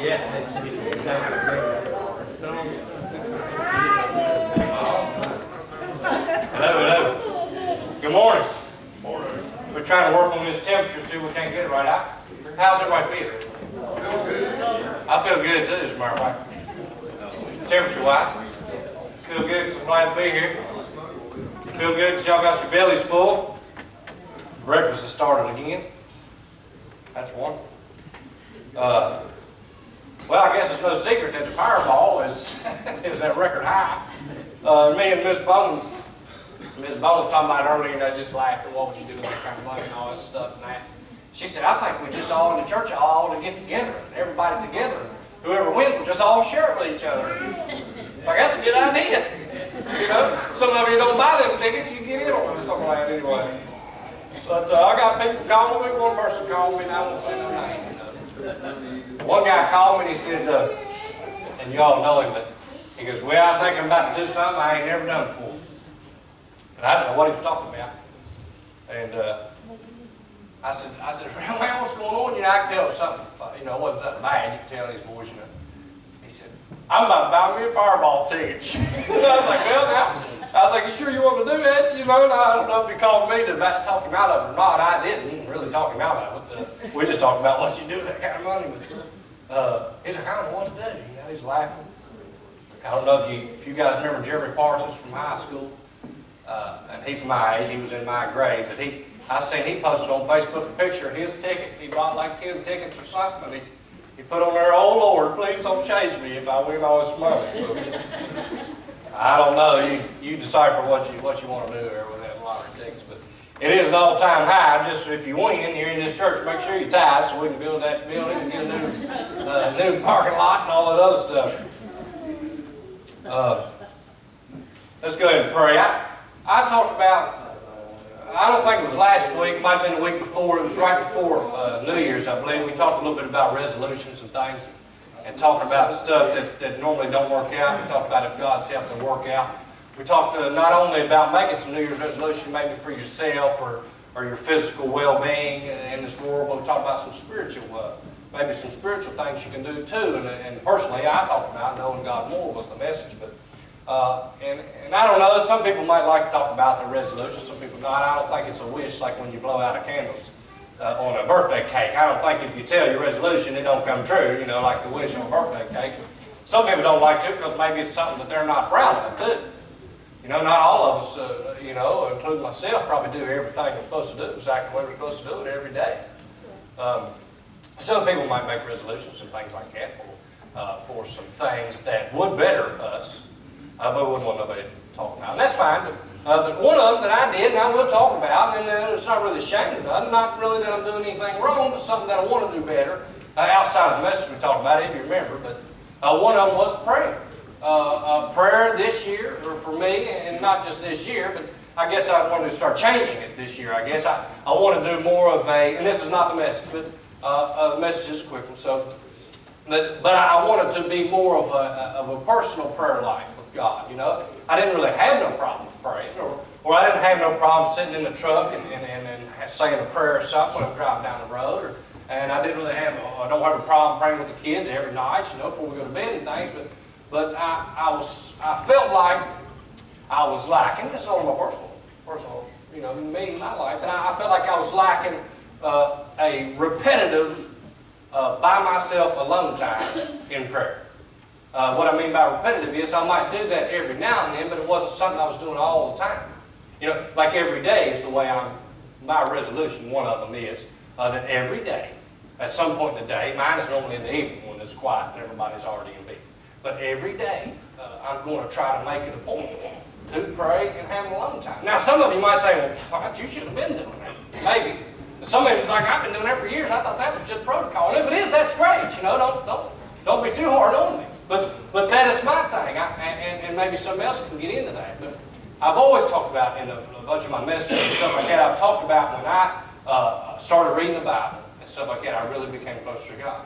Hello, hello. Good morning. We're trying to work on this temperature, see if we can't get it right out. How's everybody feel? I feel good too, as a matter of fact. Temperature-wise. Feel good because I'm glad to be here. Feel good because y'all got your bellies full. Breakfast has started again. That's wonderful. Well, I guess it's no secret that the Powerball is at record high. Me and Miss Bone was talking about it earlier, just laughing, what would you do with that kind of money and all this stuff and that. She said, I think we just all in the church all to get together, everybody together. Whoever wins, we'll just all share it with each other. Like, that's a good idea. You know, some of you don't buy them tickets, you get in on it, something like that anyway. But I got people calling me. One person called me, and I won't say no name. One guy called me and he said, and you all know him, but he goes, well, I think I'm about to do something I ain't never done before. And I didn't know what he was talking about. And I said, well, what's going on? You know, I can tell something, you know, it wasn't that bad. You can tell in his voice, you know. He said, I'm about to buy me a Powerball ticket. And I was like, well, now, I was like, you sure you want to do that? You know, and I don't know if he called me to talk him out of it or not. I didn't really talk him out of it. We just talked about what you do with that kind of money. He's like, I don't know what to do. You know, he's laughing. I don't know if you guys remember Jeremy Parsons from high school. And he's my age. He was in my grade. But I seen he posted on Facebook a picture of his ticket. He bought like 10 tickets or something. And he put on there, oh Lord, please don't change me if I win all this money. So, I don't know. You decipher what you want to do there with that lottery tickets. But it is an all-time high. Just if you win, you're in this church, make sure you tithe so we can build that building and get a new parking lot and all that other stuff. Let's go ahead and pray. I talked about, I don't think it was last week, it might have been the week before, it was right before New Year's, I believe. We talked a little bit about resolutions and things, and talking about stuff that normally don't work out. We talked about if God's helped them work out. We talked not only about making some New Year's resolution maybe for yourself or your physical well-being in this world, but we talked about some spiritual, maybe some spiritual things you can do too. And personally, I talked about knowing God more was the message. But and I don't know, some people might like to talk about their resolutions, some people not. I don't think it's a wish like when you blow out of candles on a birthday cake. I don't think if you tell your resolution, it don't come true, you know, like the wish on a birthday cake. Some people don't like to because maybe it's something that they're not proud of too. You know, not all of us, you know, including myself, probably do everything we're supposed to do exactly the way we're supposed to do it every day. Some people might make resolutions and things like that for some things that would better us. But we wouldn't want nobody to talk about. And that's fine. But one of them that I did, and I will talk about, and it's not really ashamed of nothing, not really that I'm doing anything wrong, but something that I want to do better, outside of the message we talked about, if you remember. But one of them was prayer. Prayer this year, or for me, and not just this year, but I guess I wanted to start changing it this year. I guess I want to do more of a, and this is not the message, but the message is a quick one. So, but I wanted to be more of a personal prayer life. God, you know, I didn't really have no problem praying, or I didn't have no problem sitting in the truck and saying a prayer or something when I'm driving down the road, and I didn't really have, I don't have a problem praying with the kids every night, you know, before we go to bed and things. But I felt like I was lacking. It's all my personal, you know, me, my life, and I felt like I was lacking a repetitive, by myself alone time in prayer. What I mean by repetitive is I might do that every now and then, but it wasn't something I was doing all the time. You know, like every day is the way my resolution, one of them is, that every day, at some point in the day, mine is normally in the evening when it's quiet and everybody's already in bed, but every day I'm going to try to make it a point to pray and have an alone time. Now, some of you might say, well, you should have been doing that. Maybe. But some of you, it's like, I've been doing that for years. I thought that was just protocol. And if it is, that's great. You know, don't be too hard on me. But that is my thing, and maybe somebody else can get into that. But I've always talked about in a bunch of my messages and stuff like that, I've talked about when I started reading the Bible and stuff like that, I really became closer to God.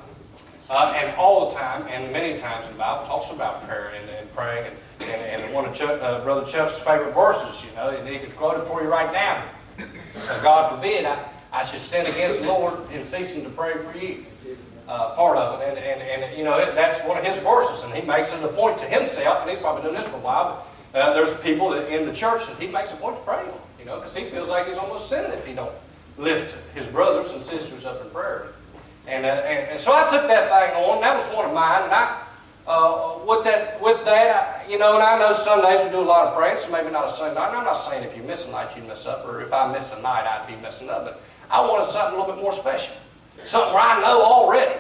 And all the time, and many times in the Bible, talks about prayer and praying. And one of Brother Chuck's favorite verses, you know, and he could quote it for you right now. God forbid I should sin against the Lord in ceasing to pray for you. Part of it, and you know, that's one of his verses, and he makes it a point to himself, and he's probably doing this for a while, but there's people in the church that he makes a point to pray on, you know, because he feels like he's almost sinning if he don't lift his brothers and sisters up in prayer. And so I took that thing on. That was one of mine. And with that, you know, and I know Sundays we do a lot of praying, so maybe not a Sunday night. And I'm not saying if you miss a night, you'd mess up, or if I miss a night, I'd be messing up. But I wanted something a little bit more special. Something where I know already,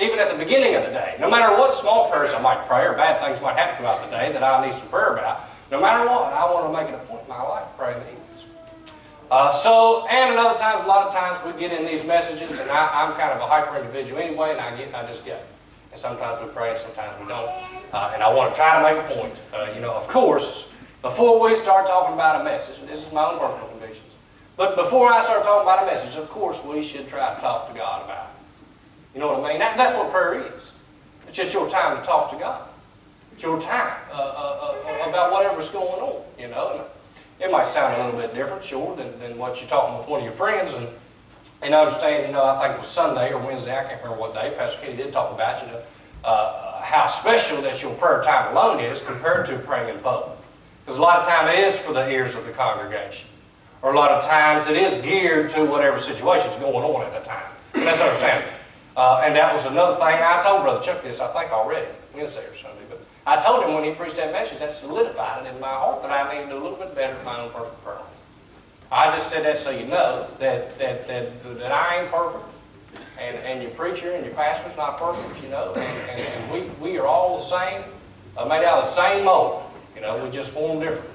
even at the beginning of the day, no matter what small prayers I might pray, or bad things might happen throughout the day that I need some prayer about, no matter what, I want to make it a point in my life to pray in the evenings. And another times, a lot of times we get in these messages, and I'm kind of a hyper individual anyway, and I just get it. And sometimes we pray, and sometimes we don't. And I want to try to make a point. You know, of course, before we start talking about a message, and this is my own personal convictions, but before I start talking about a message, of course, we should try to talk to God about it. You know what I mean? That's what prayer is. It's just your time to talk to God. It's your time about whatever's going on, you know. It might sound a little bit different, sure, than what you're talking with one of your friends. And I understand, you know, I think it was Sunday or Wednesday, I can't remember what day, Pastor Kenny did talk about, you know, how special that your prayer time alone is compared to praying in public. Because a lot of time it is for the ears of the congregation. Or a lot of times it is geared to whatever situation's going on at the time. And that's understandable. And that was another thing I told Brother Chuck this, I think already, Wednesday or Sunday. But I told him when he preached that message, that solidified it in my heart that I need to do a little bit better in my own personal prayer life. I just said that so you know that I ain't perfect, and your preacher and your pastor's not perfect, you know, and we are all the same, made out of the same mold, you know, we just form differently.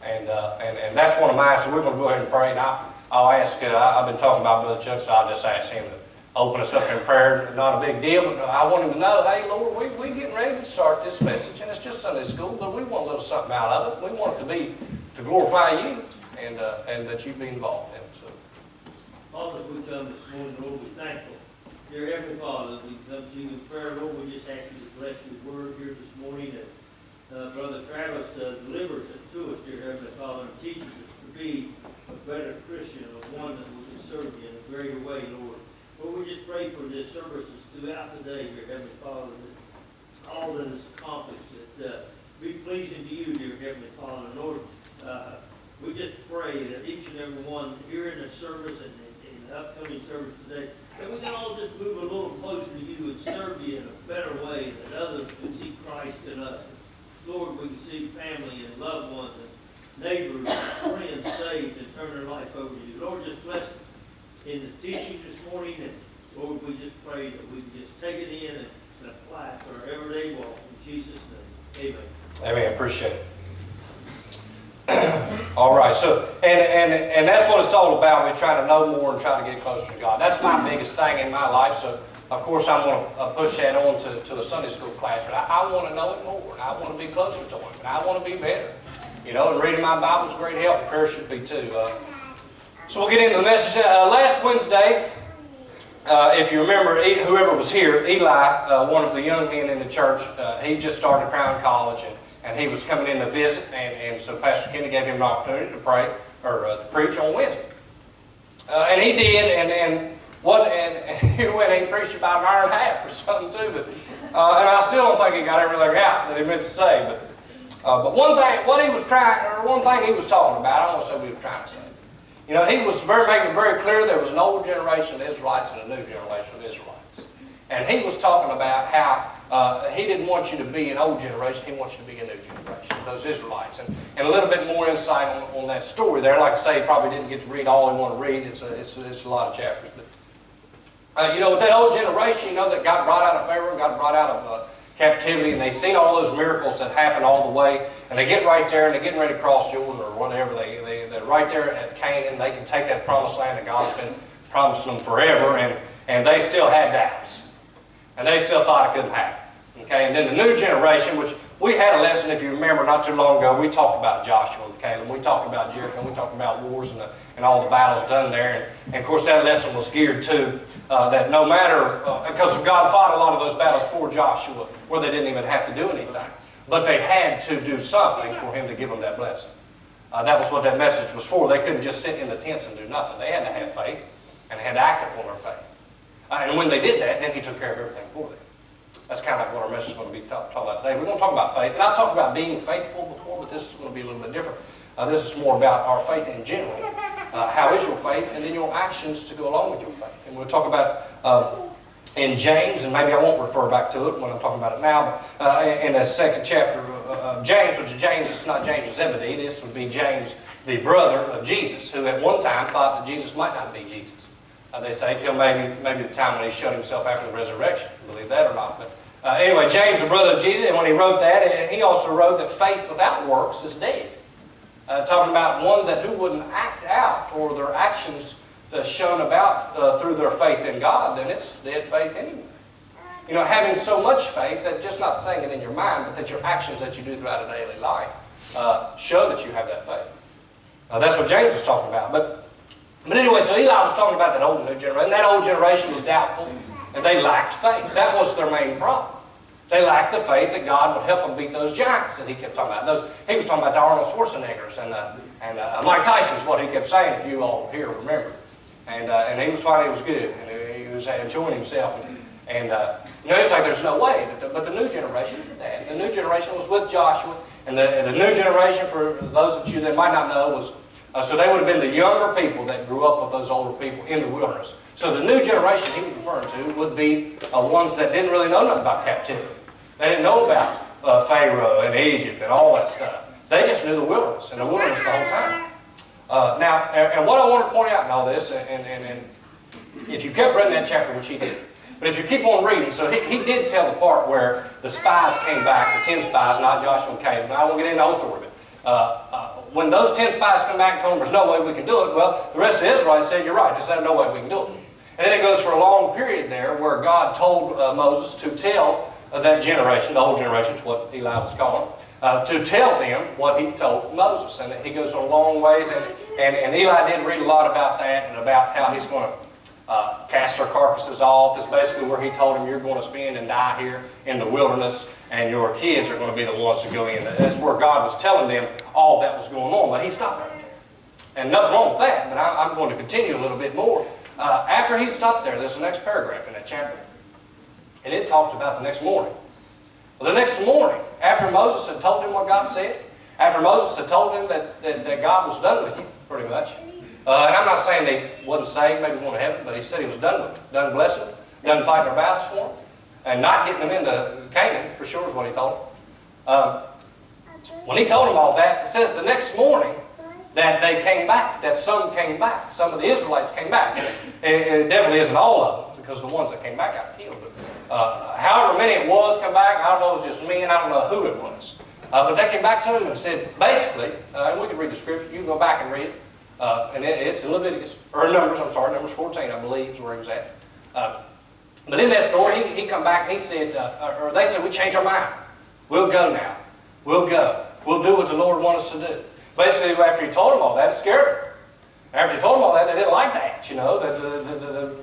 And that's one of mine, so we're going to go ahead and pray. And I'll ask, I've been talking about Brother Chuck, so I'll just ask him to open us up in prayer. Not a big deal, but I want him to know, hey, Lord, we're getting ready to start this message, and it's just Sunday school, but we want a little something out of it. We want it to be to glorify you, and that you be involved in it. So, Father, we come this morning, Lord, we're thankful. Dear Heavenly Father, we come to you in prayer, Lord. We just ask you to bless your word here this morning, and Brother Travis delivers it to us, dear Heavenly Father, and teaches us to be a better Christian, a one that we can serve you in a greater way, Lord. Lord, we just pray for this services throughout the day, dear Heavenly Father, that all that is accomplished, that be pleasing to you, dear Heavenly Father. Lord, we just pray that each and every one here in the service and in the upcoming service today, that we can all just move a little closer to you and serve you in a better way, that others can see Christ in us. Lord, we can see family and loved ones and neighbors and friends saved and turn their life over to you. Lord, just bless them in the teaching this morning, and Lord, we just pray that we can just take it in and apply it to our everyday walk. In Jesus' name, amen. Amen. Appreciate it. All right. So, and that's what it's all about. We try to know more and try to get closer to God. That's my biggest thing in my life. So, of course, I'm going to push that on to the Sunday school class. But I want to know it more, and I want to be closer to Him, and I want to be better. You know, and reading my Bible is a great help. Prayer should be too. So we'll get into the message. Last Wednesday, if you remember, whoever was here, Eli, one of the young men in the church, he just started Crown College, and he was coming in to visit, and so Pastor Kenny gave him an opportunity to pray or to preach on Wednesday. And he did, and he went and he preached about an hour and a half or something too. But and I still don't think he got everything out that he meant to say. But one thing, one thing he was talking about, I don't want to say what he was trying to say. You know, he was making it very clear there was an old generation of Israelites and a new generation of Israelites. And he was talking about how he didn't want you to be an old generation, he wants you to be a new generation, those Israelites. And a little bit more insight on that story there. Like I say, he probably didn't get to read all he wanted to read. It's a lot of chapters. But, you know, with that old generation, you know, that got brought out of Pharaoh, got brought out of captivity, and they seen all those miracles that happened all the way, and they get right there, and they're getting ready to cross Jordan or whatever. They're right there at Canaan. They can take that promised land that God's been promising them forever, and they still had doubts. And they still thought it couldn't happen. Okay, and then the new generation, which we had a lesson, if you remember, not too long ago, we talked about Joshua and Caleb. We talked about Jericho. We talked about wars and all the battles done there. And of course, that lesson was geared to that no matter, because God fought a lot of those battles for Joshua, where they didn't even have to do anything. But they had to do something for him to give them that blessing. That was what that message was for. They couldn't just sit in the tents and do nothing. They had to have faith, and they had to act upon their faith. And when they did that, then he took care of everything for them. That's kind of like what our message is going to be talking about today. We're going to talk about faith. And I've talked about being faithful before, but this is going to be a little bit different. This is more about our faith in general. How is your faith? And then your actions to go along with your faith. And we'll talk about in James, and maybe I won't refer back to it when I'm talking about it now, but in the second chapter of James, which is James, it's not James of Zebedee. This would be James, the brother of Jesus, who at one time thought that Jesus might not be Jesus. They say till maybe the time when he showed himself after the resurrection. Believe that or not. But anyway, James, the brother of Jesus, and when he wrote that, he also wrote that faith without works is dead. Talking about one who wouldn't act out or their actions shown about through their faith in God, then it's dead faith anyway. You know, having so much faith that just not saying it in your mind, but that your actions that you do throughout a daily life show that you have that faith. That's what James was talking about. But anyway, so Eli was talking about that old and new generation. That old generation was doubtful, and they lacked faith. That was their main problem. They lacked the faith that God would help them beat those giants that he kept talking about. He was talking about the Arnold Schwarzeneggers and Mike Tyson's what he kept saying, if you all here remember. And he was finding it was good, and he was enjoying himself. And you know, it's like there's no way. But the new generation did that. The new generation was with Joshua, and the new generation, for those of you that might not know, was so they would have been the younger people that grew up with those older people in the wilderness. So the new generation he was referring to would be ones that didn't really know nothing about captivity. They didn't know about Pharaoh and Egypt and all that stuff. They just knew the wilderness, and the wilderness the whole time. Now, and what I want to point out in all this, and if you kept reading that chapter, which he did, but if you keep on reading, so he did tell the part where the spies came back, the 10 spies, not Joshua and Caleb. I won't get into the whole story, but when those 10 spies come back and told them there's no way we can do it, well, the rest of the Israelites said, you're right, there's no way we can do it. And then it goes for a long period there where God told Moses to tell that generation, the old generation is what Eli was calling, to tell them what he told Moses. And he goes a long ways, and Eli did read a lot about that and about how he's going to cast their carcasses off. It's basically where he told them you're going to spend and die here in the wilderness, and your kids are going to be the ones to go in. That's where God was telling them all that was going on, but he stopped right there. And nothing wrong with that, but I'm going to continue a little bit more. After he stopped there, there's the next paragraph in that chapter, and it talked about the next morning. Well, the next morning, after Moses had told him what God said, after Moses had told him that God was done with you, pretty much, and I'm not saying they wasn't saved, maybe going to heaven, but he said he was done with them, done blessing them, done fighting their battles for them, and not getting them into Canaan, for sure is what he told them. When he told them all that, it says the next morning that they came back, that some came back. Some of the Israelites came back. It definitely isn't all of them, because the ones that came back got killed. But, however many it was come back, I don't know if it was just me, and I don't know who it was. But they came back to him and said, basically, and we can read the scripture, you can go back and read it. And it's in Leviticus, or Numbers 14, I believe, is where he was at. But in that story, he come back and he said, or they said, we changed our mind. We'll go now. We'll go. We'll do what the Lord wants us to do. Basically, after he told them all that, it scared them. After he told them all that, they didn't like that, you know.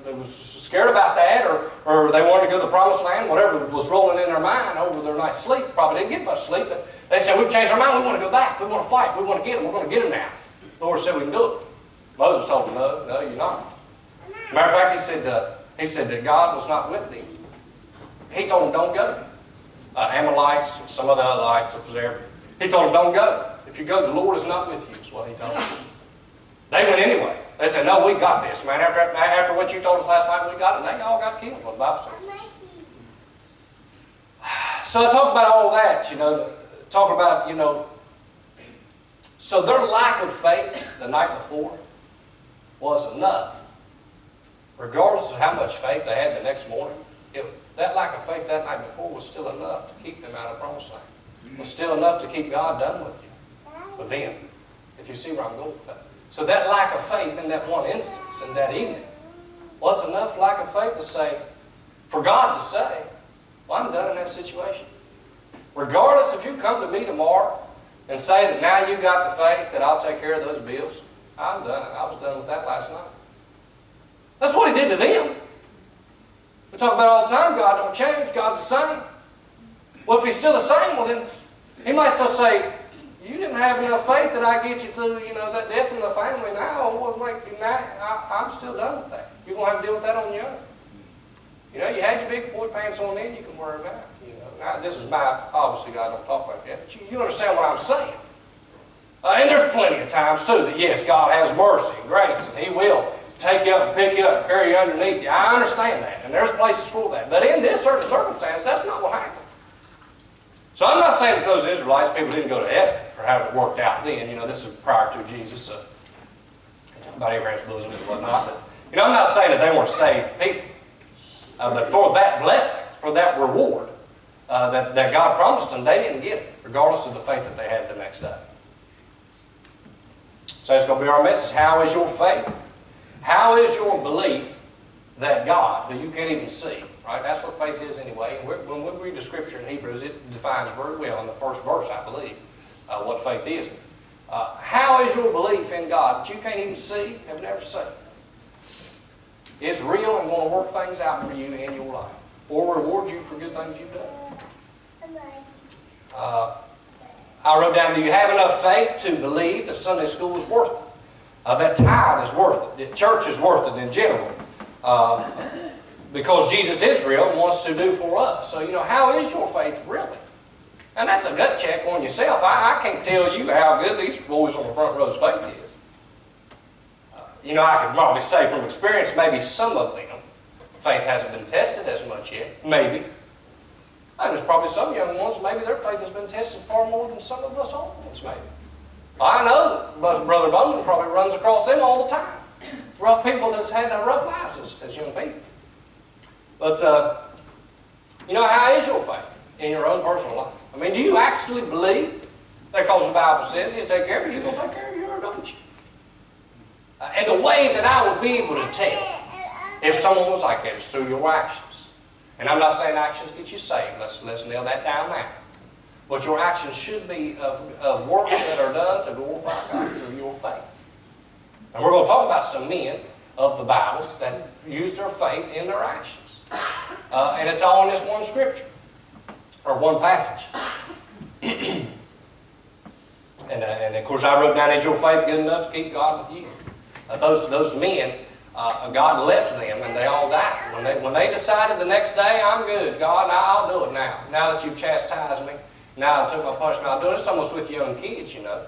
They was scared about that, or they wanted to go to the promised land, whatever was rolling in their mind over their night's sleep. Probably didn't get much sleep, but they said, we've changed our mind. We want to go back. We want to fight. We want to get them. We're going to get them now. The Lord said we can do it. Moses told him, no, you're not. Matter of fact, he said that God was not with them. He told them, don't go. Amalekites, some of the other lights that was there. He told them, don't go. If you go, the Lord is not with you, is what he told them. They went anyway. They said, no, we got this, man. After what you told us last night, we got it. And they all got killed, what the Bible says. So I talk about all that, you know, talk about, you know, so their lack of faith the night before was enough. Regardless of how much faith they had the next morning, that lack of faith that night before was still enough to keep them out of the promised land. It was still enough to keep God done with you, with them, if you see where I'm going with that. So that lack of faith in that one instance, in that evening, was enough lack of faith to say, for God to say, well, I'm done in that situation. Regardless if you come to me tomorrow and say that now you got the faith that I'll take care of those bills, I'm done. I was done with that last night. That's what he did to them. We talk about all the time, God don't change, God's the same. Well, if he's still the same, well then, he might still say, you didn't have enough faith that I get you through, you know, that death in the family now. Well, like, I'm still done with that. You're going to have to deal with that on your own. You know, you had your big boy pants on then, you can wear them now. You know, now, this is my, obviously God don't talk like that, but you understand what I'm saying. And there's plenty of times too that yes, God has mercy and grace, and He will take you up and pick you up and carry you underneath you. I understand that, and there's places for that. But in this certain circumstance, that's not what happened. So I'm not saying that those Israelites, people didn't go to heaven or how it worked out then. You know, this is prior to Jesus, about Abraham's bosom and whatnot. But, you know, I'm not saying that they weren't saved people. But for that blessing, for that reward that God promised them, they didn't get it, regardless of the faith that they had the next day. So that's going to be our message. How is your faith? How is your belief that God, who you can't even see, right? That's what faith is anyway. And when we read the Scripture in Hebrews, it defines very well in the first verse, I believe, what faith is. How is your belief in God that you can't even see, have never seen? It's real and going to work things out for you in your life, or reward you for good things you've done. I wrote down, do you have enough faith to believe that Sunday school is worth it? That tithe is worth it. That church is worth it in general. Because Jesus is real and wants to do for us. So, you know, how is your faith really? And that's a gut check on yourself. I can't tell you how good these boys on the front row's faith is. You know, I could probably say from experience, maybe some of them, faith hasn't been tested as much yet. Maybe. And there's probably some young ones, maybe their faith has been tested far more than some of us old ones, maybe. I know Brother Bowman probably runs across them all the time. Rough people that's had rough lives as young people. But, you know, how is your faith in your own personal life? I mean, do you actually believe that because the Bible says He'll take care of you, He's going to take care of you, or don't you? And the way that I would be able to tell if someone was like that is through your actions. And I'm not saying actions get you saved. Let's nail that down now. But your actions should be of works that are done to glorify God through your faith. And we're going to talk about some men of the Bible that used their faith in their actions. And it's all in this one scripture, or one passage. And of course I wrote down, is your faith good enough to keep God with you? Those men, God left them and they all died. When they decided the next day, I'm good, God, I'll do it now. Now that you've chastised me, now I took my punishment, I'll do it. It's almost with young kids, you know.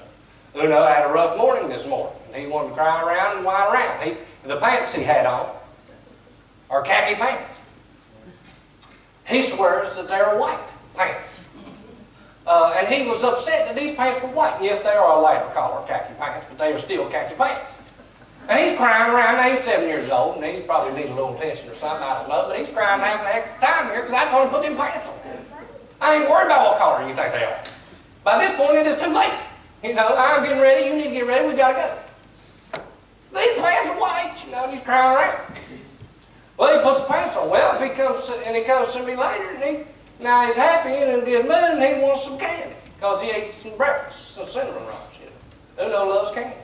Uno had a rough morning this morning. And he wanted to cry around and whine around. The pants he had on are khaki pants. He swears that they're white pants. And he was upset that these pants were white. Yes, they are a lighter color khaki pants, but they are still khaki pants. And he's crying around. Now he's 7 years old, and he's probably needing a little attention or something, I don't know. But he's crying having a heck of a time here because I told him to put them pants on. I ain't worried about what color you think they are. By this point, it is too late. You know, I'm getting ready, you need to get ready, we got to go. These pants are white, you know, and he's crying around. Well, he puts the pants on. Well, if he comes to me later, and now he's happy and in a good mood, and he wants some candy because he ate some breakfast, some cinnamon rolls. You know, Uno loves candy.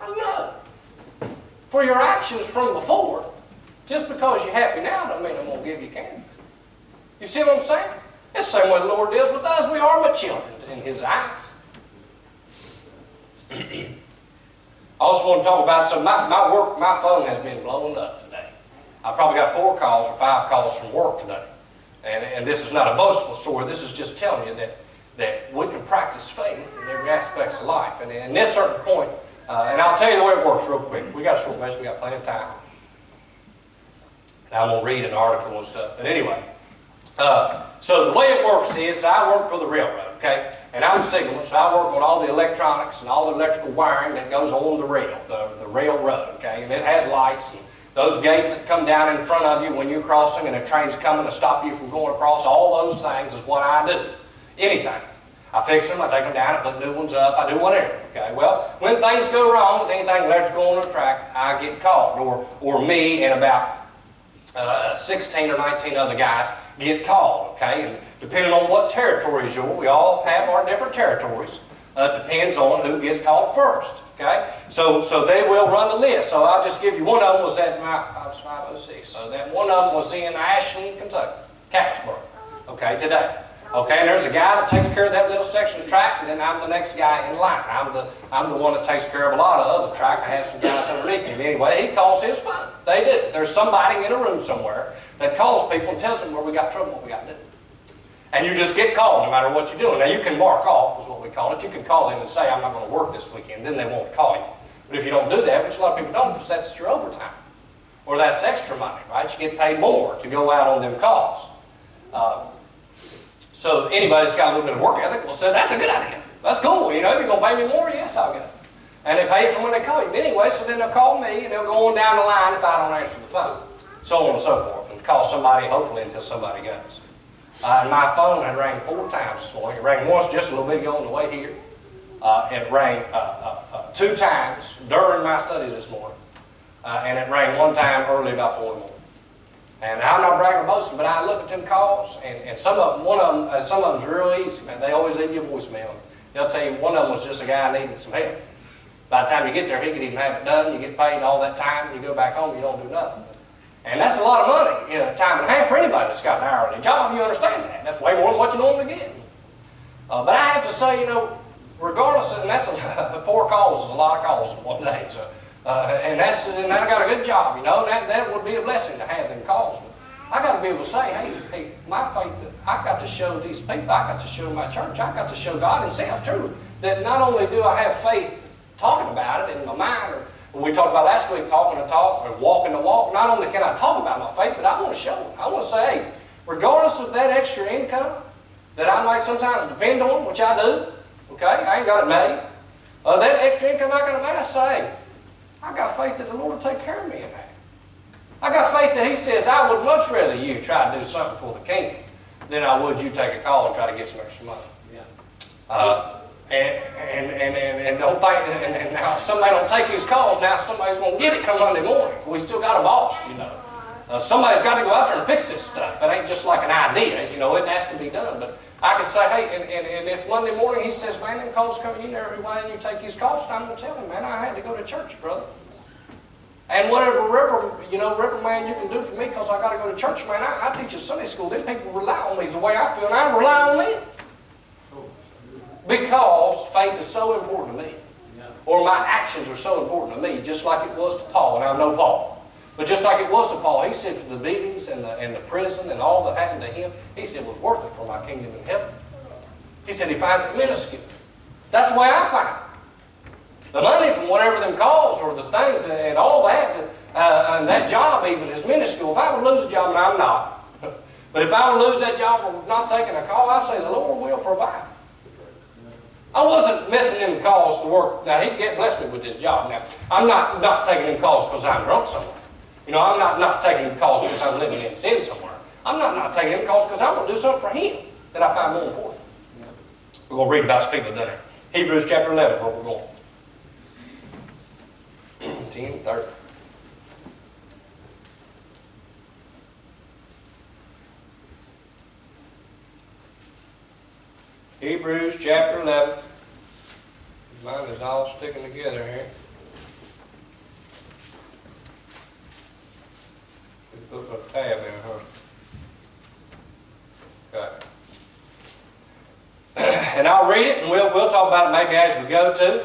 I know. For your actions from before, just because you're happy now, don't mean I'm going to give you candy. You see what I'm saying? It's the same way the Lord deals with us. We are but children in His eyes. I also want to talk about some. My phone has been blown up today. I probably got 4 calls or 5 calls from work today. And this is not a boastful story. This is just telling you that we can practice faith in every aspect of life. And in this certain point, and I'll tell you the way it works real quick. We got a short message. We got plenty of time. And I'm going to read an article and stuff. But anyway, so the way it works is I work for the railroad, okay? And I'm a signalman, so I work on all the electronics and all the electrical wiring that goes on the rail, the railroad, okay? And it has lights and those gates that come down in front of you when you're crossing and a train's coming to stop you from going across, all those things is what I do. Anything. I fix them, I take them down, I put new ones up, I do whatever, okay? Well, when things go wrong with anything electrical on the track, I get called, or me and about 16 or 19 other guys get called, okay? And depending on what territories you're, we all have our different territories. Depends on who gets called first, okay? So they will run the list. So I'll just give you one of them was at I was 506. So that one of them was in Ashland, Kentucky, Catlettsburg, okay, today. Okay, and there's a guy that takes care of that little section of track, and then I'm the next guy in line. I'm the one that takes care of a lot of other track. I have some guys underneath me. Anyway, he calls his phone. They do. There's somebody in a room somewhere that calls people and tells them where we got trouble, what we got to do. And you just get called no matter what you're doing. Now you can mark off, is what we call it. You can call them and say, I'm not going to work this weekend. Then they won't call you. But if you don't do that, which a lot of people don't, because that's your overtime. Or that's extra money, right? You get paid more to go out on them calls. So anybody that's got a little bit of work ethic will say, that's a good idea. That's cool. You know, if you're going to pay me more, yes, I'll get it. And they pay you for when they call you. But anyway, so then they'll call me and they'll go on down the line if I don't answer the phone. So on and so forth. And call somebody, hopefully, until somebody goes. And my phone had rang 4 times this morning. It rang once just a little bit ago on the way here. It rang 2 times during my studies this morning. And it rang 1 time early about 4 in the morning. And I'm not bragging or boasting, but I look at them calls, and some of them, some of them's real easy, man. They always leave you a voicemail. They'll tell you one of them was just a guy needing some help. By the time you get there, he could even have it done. You get paid all that time. You go back home, you don't do nothing. And that's a lot of money, time and a half for anybody that's got an hourly job. You understand that. That's way more than what you normally get. But I have to say, regardless, and that's 4 calls is a lot of calls in one day. So, and I got a good job, and that would be a blessing to have them calls. But I got to be able to say, hey, my faith, I got to show these people, I got to show my church, I got to show God Himself, truly, that not only do I have faith talking about it in my mind, or when we talked about last week, talking the talk, or walking the walk, not only can I talk about my faith, but I want to show it. I want to say, hey, regardless of that extra income that I might sometimes depend on, which I do, okay, I ain't got it made, that extra income I got to make, I say, I got faith that the Lord will take care of me in that. I got faith that He says, I would much rather you try to do something for the kingdom than I would you take a call and try to get some extra money. Yeah. And don't think, and now if somebody don't take his calls, now somebody's going to get it come Monday morning. We still got a boss, somebody's got to go out there and fix this stuff. It ain't just like an idea, it has to be done. But I can say, hey, and if Monday morning he says, man, them calls coming in there, why didn't you take his calls? I'm going to tell him, man, I had to go to church, brother. And whatever reprimand you can do for me because I got to go to church, man, I teach at Sunday school. Them people rely on me. It's the way I feel, and I rely on them. Because faith is so important to me. Or my actions are so important to me, just like it was to Paul. And I know Paul. But just like it was to Paul, he said the beatings and the prison and all that happened to him, he said was worth it for my kingdom in heaven. He said he finds it minuscule. That's the way I find it. The money from whatever them calls or the things and all that, and that job even is minuscule. If I would lose a job, and I'm not, but if I would lose that job or not taking a call, I say the Lord will provide. I wasn't missing them calls to work. Now, He blessed me with this job. Now, I'm not taking them calls because I'm drunk somewhere. I'm not taking them calls because I'm living in sin somewhere. I'm not taking them calls because I want to do something for Him that I find more important. We're going to read about some people done it. Hebrews chapter 11 is where we're going. 10, 30. Hebrews chapter 11. Mine is all sticking together here. We put a tab in, huh? Okay. And I'll read it, and we'll talk about it maybe as we go too.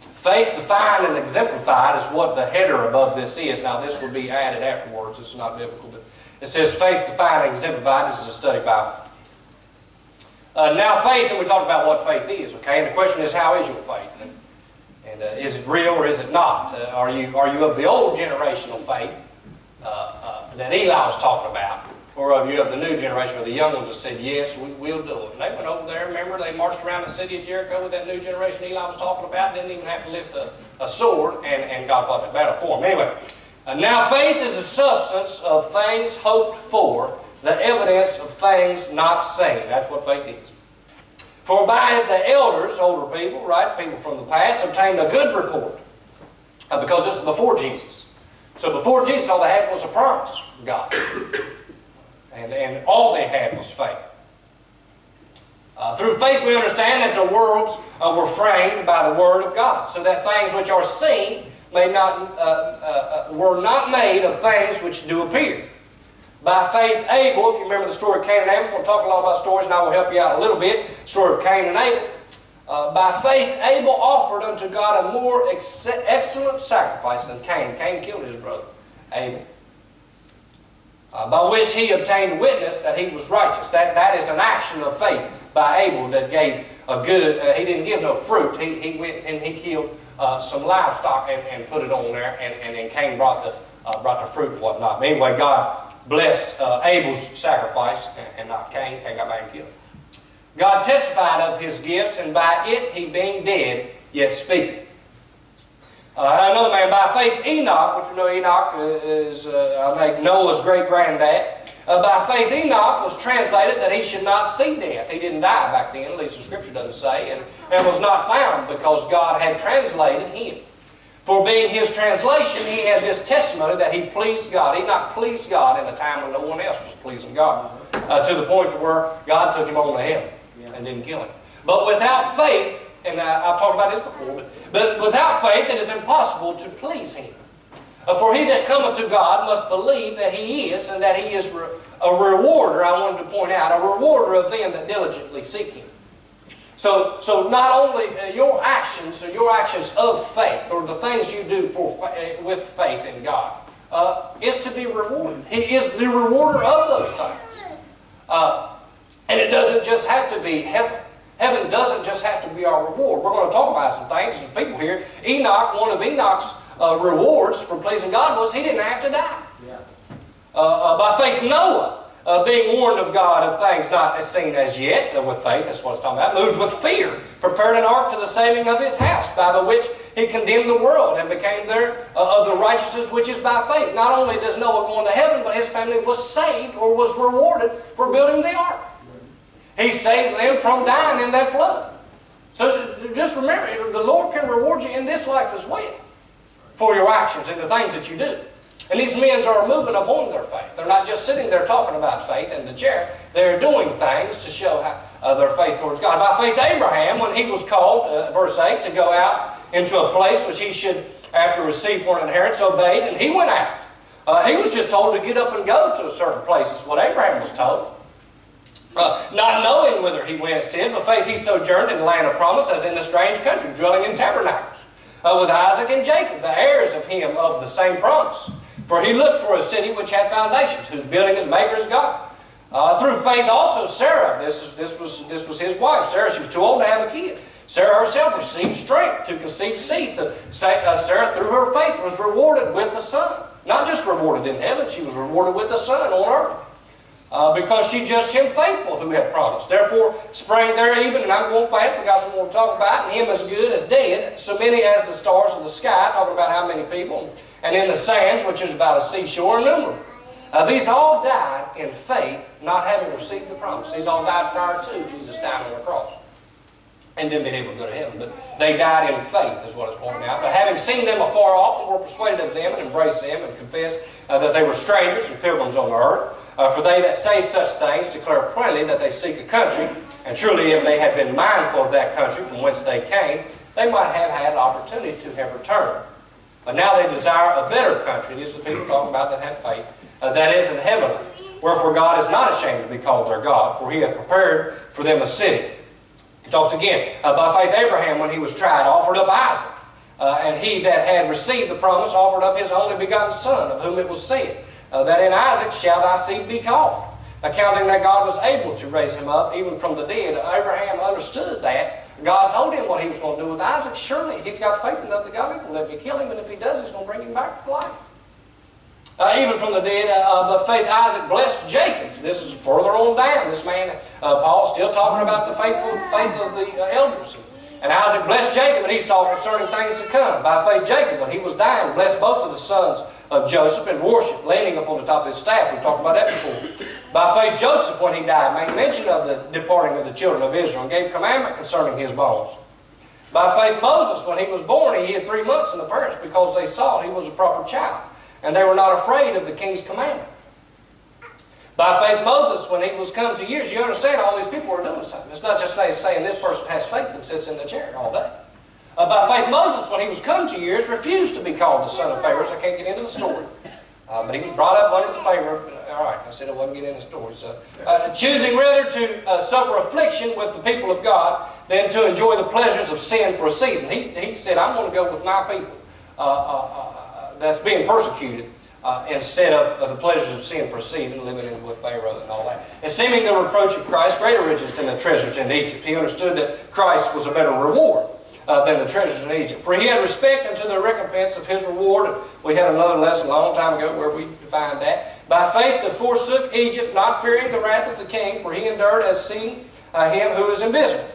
Faith defined and exemplified is what the header above this is. Now this will be added afterwards. It's not biblical, but it says faith defined and exemplified. This is a study Bible. Now faith, and we talked about what faith is, okay? And the question is, how is your faith? And is it real or is it not? Are you of the old generational faith that Eli was talking about? Or are you of the new generation, or the young ones that said, yes, we'll do it? And they went over there, remember, they marched around the city of Jericho with that new generation Eli was talking about, didn't even have to lift a sword, and God fought the battle for them. Anyway, now faith is the substance of things hoped for, the evidence of things not seen. That's what faith is. For by it the elders, older people, right, people from the past, obtained a good report. Because this is before Jesus. So before Jesus, all they had was a promise from God. And all they had was faith. Through faith we understand that the worlds were framed by the Word of God, so that things which are seen were not made of things which do appear. By faith Abel, if you remember the story of Cain and Abel, we're going to talk a lot about stories and I will help you out a little bit. Story of Cain and Abel. By faith Abel offered unto God a more excellent sacrifice than Cain. Cain killed his brother, Abel. by which he obtained witness that he was righteous. That is an action of faith by Abel that gave a good, he didn't give no fruit. He went and he killed some livestock and put it on there, and then Cain brought the fruit and whatnot. But anyway, God blessed Abel's sacrifice and not Cain. Cain got back and killed him. God testified of his gifts, and by it he being dead, yet speaketh. Another man, by faith Enoch, which we know Enoch is Noah's great-granddad. By faith Enoch was translated that he should not see death. He didn't die back then, at least the Scripture doesn't say, and was not found because God had translated him. For being his translation, he had this testimony that he pleased God. Enoch pleased God in a time when no one else was pleasing God, to the point where God took him on to heaven and didn't kill him. But without faith, and I've talked about this before, but without faith it is impossible to please him. For he that cometh to God must believe that he is, and that he is a rewarder, I wanted to point out, a rewarder of them that diligently seek him. So not only your actions, or your actions of faith, or the things you do with faith in God, is to be rewarded. He is the rewarder of those things. And it doesn't just have to be heaven. Heaven doesn't just have to be our reward. We're going to talk about some things. There's people here. Enoch, one of Enoch's rewards for pleasing God was he didn't have to die. Yeah. By faith Noah, being warned of God of things not seen as yet, with faith, that's what it's talking about, moved with fear, prepared an ark to the saving of his house, by the which he condemned the world, and became there of the righteousness which is by faith. Not only does Noah go into heaven, but his family was saved, or was rewarded for building the ark. He saved them from dying in that flood. So just remember, the Lord can reward you in this life as well for your actions and the things that you do. And these men are moving upon their faith. They're not just sitting there talking about faith in the chair. They're doing things to show their faith towards God. By faith Abraham, when he was called, verse 8, to go out into a place which he should, after receive for an inheritance, obeyed, and he went out. He was just told to get up and go to a certain place, is what Abraham was told. Not knowing whither he went, it said, by faith he sojourned in the land of promise, as in a strange country, dwelling in tabernacles, with Isaac and Jacob, the heirs of him of the same promise. For he looked for a city which had foundations, whose building is maker is God. Through faith also Sarah, this was his wife, Sarah, she was too old to have a kid. Sarah herself received strength to conceive seed. So Sarah, through her faith, was rewarded with the Son. Not just rewarded in heaven, she was rewarded with the Son on earth. Because she judged him faithful who had promised. Therefore sprang there even, and I'm going fast, we got some more to talk about, and him as good as dead, so many as the stars of the sky, talking about how many people, and in the sands, which is about a seashore, innumerable. These all died in faith, not having received the promise. These all died prior to Jesus dying on the cross, and didn't being able to go to heaven. But they died in faith, is what it's pointing out. But having seen them afar off, and were persuaded of them, and embraced them, and confessed that they were strangers and pilgrims on the earth. For they that say such things declare plainly that they seek a country, and truly if they had been mindful of that country from whence they came, they might have had an opportunity to have returned. But now they desire a better country. These are the people talking about that have faith. That is in heaven. Wherefore God is not ashamed to be called their God, for he hath prepared for them a city. He talks again. By faith Abraham, when he was tried, offered up Isaac. And he that had received the promise offered up his only begotten son, of whom it was said, that in Isaac shall thy seed be called. Accounting that God was able to raise him up even from the dead. Abraham understood that. God told him what he was going to do with Isaac. Surely he's got faith enough that God will let me kill him, and if he does, he's going to bring him back to life. Even from the dead, by faith Isaac blessed Jacob. So this is further on down. This man, Paul's still talking about the faith of the elders. And Isaac blessed Jacob, and he saw concerning things to come. By faith Jacob, when he was dying, blessed both of the sons of Joseph, and worshiped, leaning upon the top of his staff. We talked about that before. By faith Joseph, when he died, made mention of the departing of the children of Israel, and gave commandment concerning his bones. By faith Moses, when he was born, he hid 3 months in the parents, because they saw he was a proper child, and they were not afraid of the king's commandment. By faith Moses, when he was come to years, you understand all these people were doing something. It's not just saying this person has faith and sits in the chair all day. By faith Moses, when he was come to years, refused to be called the son of Pharaoh, so I can't get into the story. But he was brought up under the Pharaoh. All right, I said I wasn't getting into the story. So, choosing rather to suffer affliction with the people of God than to enjoy the pleasures of sin for a season. He said, I'm going to go with my people that's being persecuted instead of the pleasures of sin for a season, living in with Pharaoh and all that. Esteeming the reproach of Christ greater riches than the treasures in Egypt. He understood that Christ was a better reward than the treasures in Egypt. For he had respect unto the recompense of his reward. And we had another lesson a long time ago where we defined that. By faith they forsook Egypt, not fearing the wrath of the king, for he endured as seeing him who is invisible.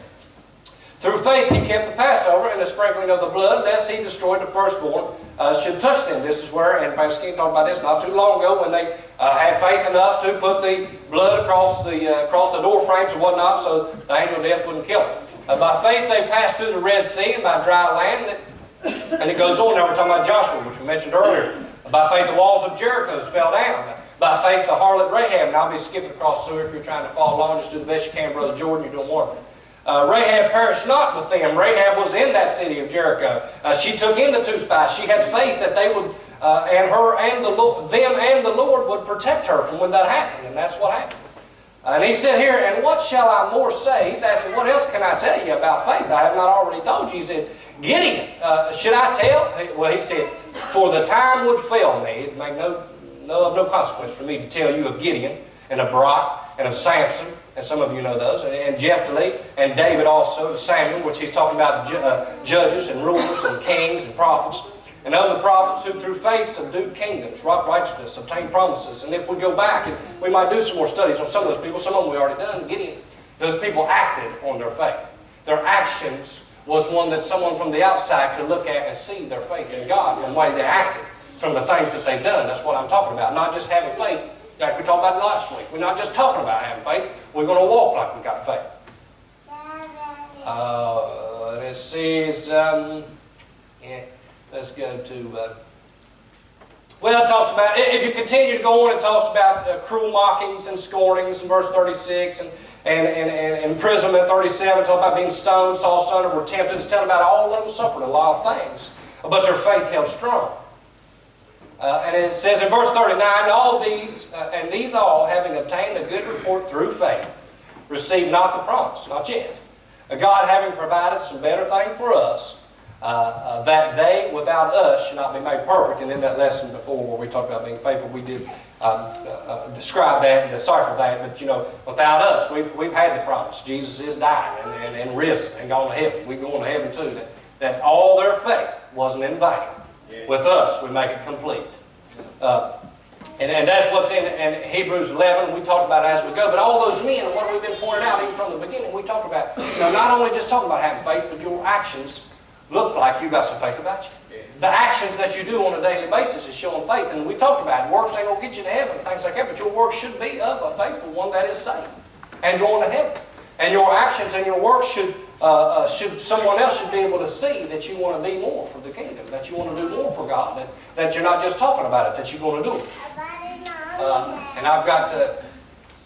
Through faith he kept the Passover and the sprinkling of the blood, lest he destroyed the firstborn should touch them. This is where, and Pastor King talked about this not too long ago, when they had faith enough to put the blood across the door frames and whatnot, so the angel of death wouldn't kill them. By faith they passed through the Red Sea and by dry land, and it goes on. Now we're talking about Joshua, which we mentioned earlier. By faith the walls of Jericho fell down. By faith the harlot Rahab, and I'll be skipping across through if you're trying to follow along, just do the best you can, Brother Jordan, you're doing wonderful. Rahab perished not with them. Rahab was in that city of Jericho. She took in the two spies. She had faith that they would, them and the Lord would protect her from when that happened, and that's what happened. And he said here, and what shall I more say? He's asking, what else can I tell you about faith I have not already told you? He said, Gideon, should I tell? Well, he said, for the time would fail me. It make no consequence for me to tell you of Gideon and of Barak and of Samson, and some of you know those, and Jephthah and David also, Samuel, which he's talking about judges and rulers and kings and prophets. And of the prophets who through faith subdued kingdoms, wrought righteousness, obtained promises. And if we go back, and we might do some more studies on some of those people, some of them we already done, Gideon, those people acted on their faith. Their actions was one that someone from the outside could look at and see their faith in God from the way they acted, from the things that they've done. That's what I'm talking about, not just having faith like we talked about last week. We're not just talking about having faith, we're going to walk like we got faith. This is, let's go to, well, it talks about, if you continue to go on, it talks about cruel mockings and scornings in verse 36, and imprisonment 37, talking about being stoned, Saul's son, were tempted. It's telling about all of them suffered a lot of things, but their faith held strong. And it says in verse 39, all these, and these all, having obtained a good report through faith, received not the promise, not yet. God having provided some better thing for us, that they without us should not be made perfect. And in that lesson before where we talked about being faithful, we did describe that and decipher that. But you know, without us, we've had the promise. Jesus is died and risen and gone to heaven. We're going to heaven too. That all their faith wasn't in vain. With us, we make it complete. And that's what's in Hebrews 11. We talked about it as we go. But all those men, and what we've been pointing out even from the beginning, we talked about, not only just talking about having faith, but your actions look like you got some faith about you. The actions that you do on a daily basis is showing faith. And we talked about it. Works ain't going to get you to heaven, things like that. But your works should be of a faithful one that is saved and going to heaven. And your actions and your works should someone else should be able to see that you want to be more for the kingdom, that you want to do more for God, that you're not just talking about it, that you're going to do it. And I've got to,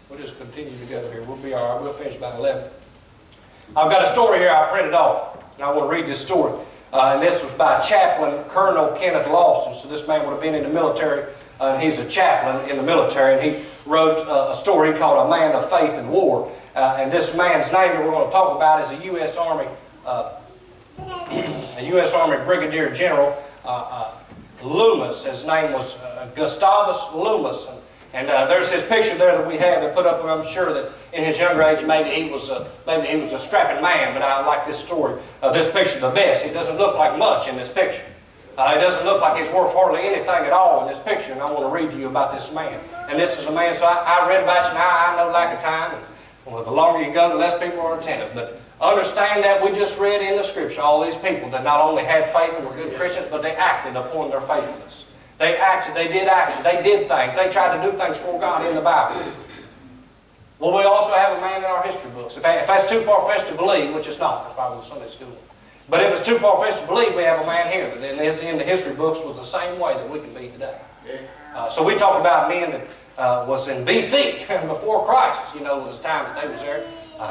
we'll just continue to go here. We'll be all right. We'll finish by 11. I've got a story here I printed off, and I want to read this story. And this was by Chaplain Colonel Kenneth Lawson. So this man would have been in the military, and he's a chaplain in the military, and he wrote a story called A Man of Faith in War. And this man's name that we're going to talk about is a U.S. Army Brigadier General Loomis. His name was Gustavus Loomis. And there's his picture there that we have that put up. I'm sure that in his younger age, maybe he was a strapping man. But I like this story, this picture the best. He doesn't look like much in this picture. It doesn't look like he's worth hardly anything at all in this picture. And I want to read to you about this man. And this is a man. So I read about you, and I know lack of time. Well, the longer you go, the less people are attentive. But understand that we just read in the Scripture all these people that not only had faith and were good Christians, but they acted upon their faithfulness. They acted, they did action, they did things. They tried to do things for God in the Bible. Well, we also have a man in our history books. If that's too far-fetched to believe, which it's not, that's probably the Sunday school. But if it's too far-fetched to believe, we have a man here that in the history books was the same way that we can be today. So we talk about men that was in B.C. before Christ, was the time that they was there.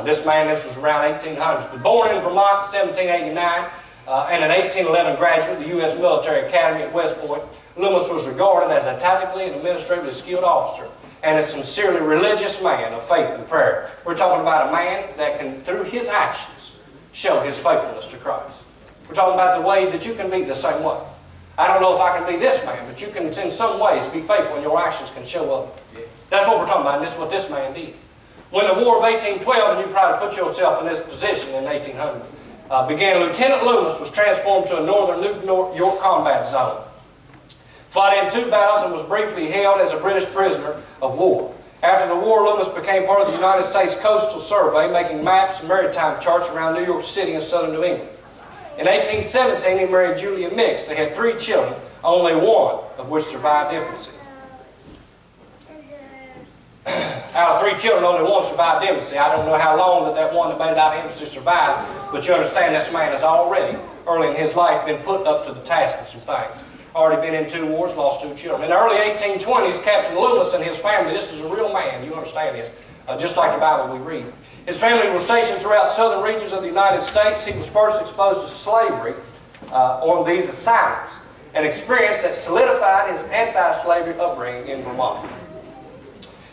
This man, this was around 1800s. Was born in Vermont in 1789 and an 1811 graduate of the U.S. Military Academy at West Point. Loomis was regarded as a tactically and administratively skilled officer and a sincerely religious man of faith and prayer. We're talking about a man that can, through his actions, show his faithfulness to Christ. We're talking about the way that you can be the same way. I don't know if I can be this man, but you can in some ways be faithful and your actions can show up. That's what we're talking about, and this is what this man did. When the War of 1812, and you can probably put yourself in this position in 1800, began, Lieutenant Loomis was transformed to a northern New York combat zone. Fought in 2 battles and was briefly held as a British prisoner of war. After the war, Loomis became part of the United States Coastal Survey, making maps and maritime charts around New York City and southern New England. In 1817, he married Julia Mix. They had 3 children, only one of which survived infancy. Out of 3 children, only one survived infancy. I don't know how long that one that made it out of infancy survived, but you understand this man has already, early in his life, been put up to the task of some things. Already been in 2 wars, lost 2 children. In the early 1820s, Captain Loomis and his family, this is a real man, you understand this, just like the Bible we read. His family was stationed throughout southern regions of the United States. He was first exposed to slavery on these assignments, an experience that solidified his anti-slavery upbringing in Vermont.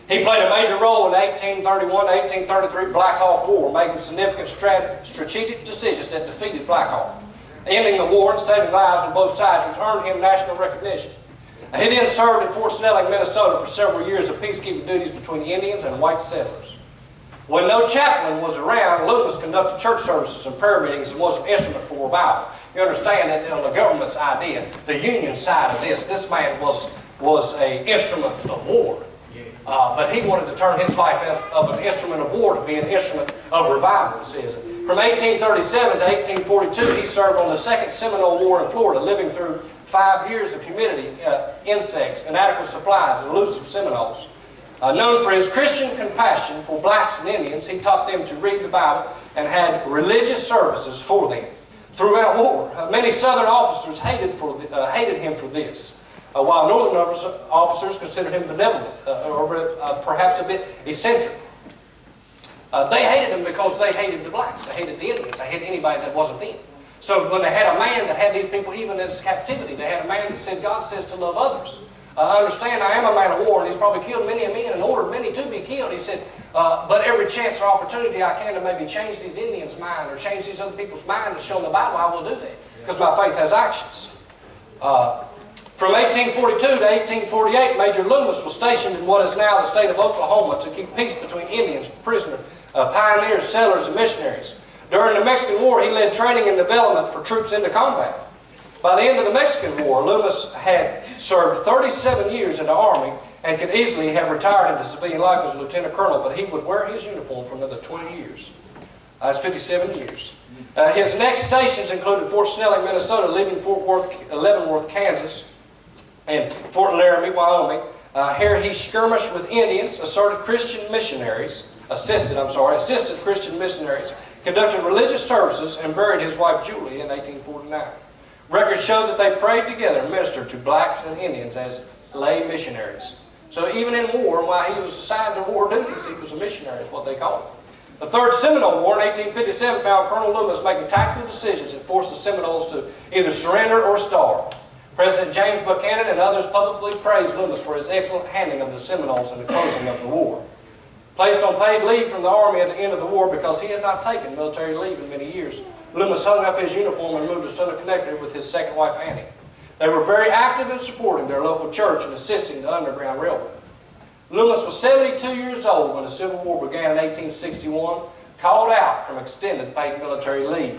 He played a major role in the 1831-1833 Black Hawk War, making significant strategic decisions that defeated Black Hawk. Ending the war and saving lives on both sides, which earned him national recognition. He then served at Fort Snelling, Minnesota for several years of peacekeeping duties between the Indians and white settlers. When no chaplain was around, Loomis conducted church services and prayer meetings and was an instrument for revival. You understand that in the government's idea, the Union side of this man was an instrument of war. But he wanted to turn his life of an instrument of war to be an instrument of revival, it says. From 1837 to 1842, he served on the Second Seminole War in Florida, living through 5 years of humidity, insects, inadequate supplies, and elusive Seminoles. Known for his Christian compassion for blacks and Indians, he taught them to read the Bible and had religious services for them. Throughout war, many Southern officers hated him for this, while Northern officers considered him benevolent, or perhaps a bit eccentric. They hated him because they hated the blacks, they hated the Indians, they hated anybody that wasn't them. So when they had a man that had these people even in his captivity, they had a man that said, God says to love others. Understand, I am a man of war, and he's probably killed many men and ordered many to be killed. He said, but every chance or opportunity I can to maybe change these Indians' mind or change these other people's mind and show them the Bible, I will do that, because my faith has actions. From 1842 to 1848, Major Loomis was stationed in what is now the state of Oklahoma to keep peace between Indians, prisoners, pioneers, settlers, and missionaries. During the Mexican War, he led training and development for troops into combat. By the end of the Mexican War, Loomis had served 37 years in the Army and could easily have retired into civilian life as a lieutenant colonel, but he would wear his uniform for another 20 years. That's 57 years. His next stations included Fort Snelling, Minnesota, leaving Leavenworth, Kansas, and Fort Laramie, Wyoming. Here he skirmished with Indians, assisted Christian missionaries, conducted religious services, and buried his wife Julie in 1849. Records show that they prayed together and ministered to blacks and Indians as lay missionaries. So even in war, and while he was assigned to war duties, he was a missionary, is what they call it. The Third Seminole War in 1857 found Colonel Loomis making tactical decisions that forced the Seminoles to either surrender or starve. President James Buchanan and others publicly praised Loomis for his excellent handling of the Seminoles in the closing of the war. Placed on paid leave from the Army at the end of the war because he had not taken military leave in many years, Loomis hung up his uniform and moved to Southern Connecticut with his second wife, Annie. They were very active in supporting their local church and assisting the Underground Railroad. Loomis was 72 years old when the Civil War began in 1861, called out from extended paid military leave.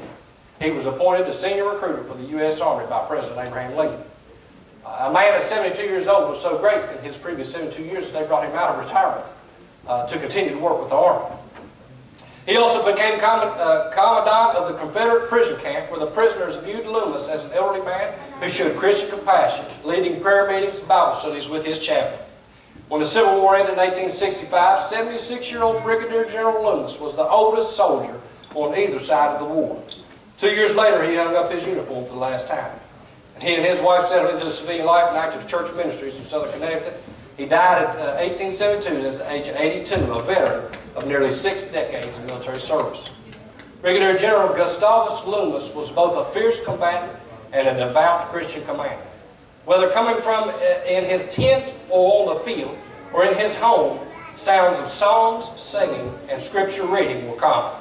He was appointed the senior recruiter for the U.S. Army by President Abraham Lincoln. A man at 72 years old was so great in his previous 72 years that they brought him out of retirement to continue to work with the Army. He also became commandant of the Confederate prison camp, where the prisoners viewed Loomis as an elderly man who showed Christian compassion, leading prayer meetings and Bible studies with his chaplain. When the Civil War ended in 1865, 76-year-old Brigadier General Loomis was the oldest soldier on either side of the war. 2 years later, he hung up his uniform for the last time. And he and his wife settled into the civilian life and active church ministries in Southern Connecticut. He died at 1872 at the age of 82, a veteran of nearly 6 decades of military service. Brigadier General Gustavus Loomis was both a fierce combatant and a devout Christian commander. Whether coming from in his tent or on the field or in his home, sounds of psalms, singing, and scripture reading were common.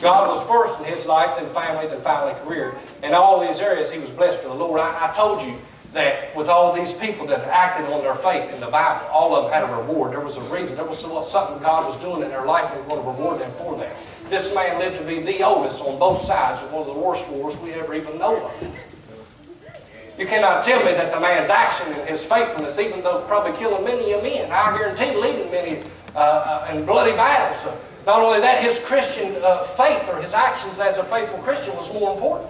God was first in his life, then family, then finally career. In all these areas, he was blessed for the Lord. I told you that with all these people that acted on their faith in the Bible, all of them had a reward. There was a reason. There was something God was doing in their life and was going to reward them for that. This man lived to be the oldest on both sides of one of the worst wars we ever even know of. You cannot tell me that the man's action and his faithfulness, even though probably killing many of men, I guarantee leading many in bloody battles. Not only that, his Christian faith or his actions as a faithful Christian was more important.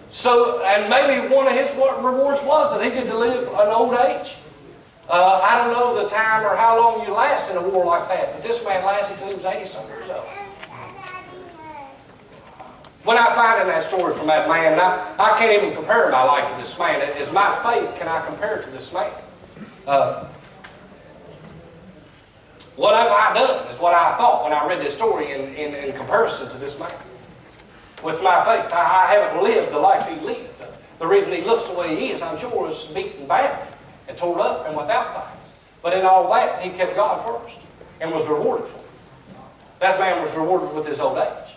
So, and maybe one of his rewards was that he get to live an old age. I don't know the time or how long you last in a war like that, but this man lasted until he was 80-some years old. When I find in that story from that man, and I can't even compare my life to this man. Is my faith, can I compare it to this man? What have I done is what I thought when I read this story in comparison to this man. With my faith, I haven't lived the life he lived. The reason he looks the way he is, I'm sure, is beaten badly and torn up and without things. But in all that, he kept God first and was rewarded for it. That man was rewarded with his old age.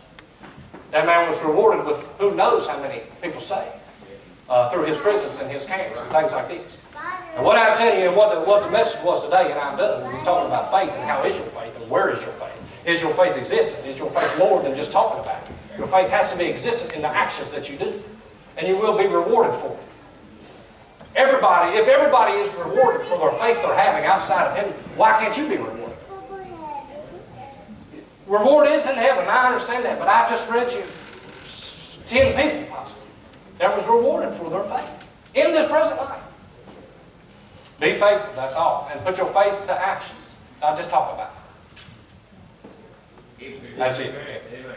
That man was rewarded with who knows how many people saved through his presence and his camps and things like this. And what I'm telling you and what the message was today, and I'm done, he's talking about faith and how is your faith and where is your faith. Is your faith existent? Is your faith more than just talking about it? Your faith has to be existent in the actions that you do. And you will be rewarded for it. Everybody, if everybody is rewarded for their faith they're having outside of heaven, why can't you be rewarded? Reward is in heaven, I understand that, but I just read you 10 people possibly that was rewarded for their faith in this present life. Be faithful, that's all. And put your faith to actions. Not just talk about it. That's it. Amen.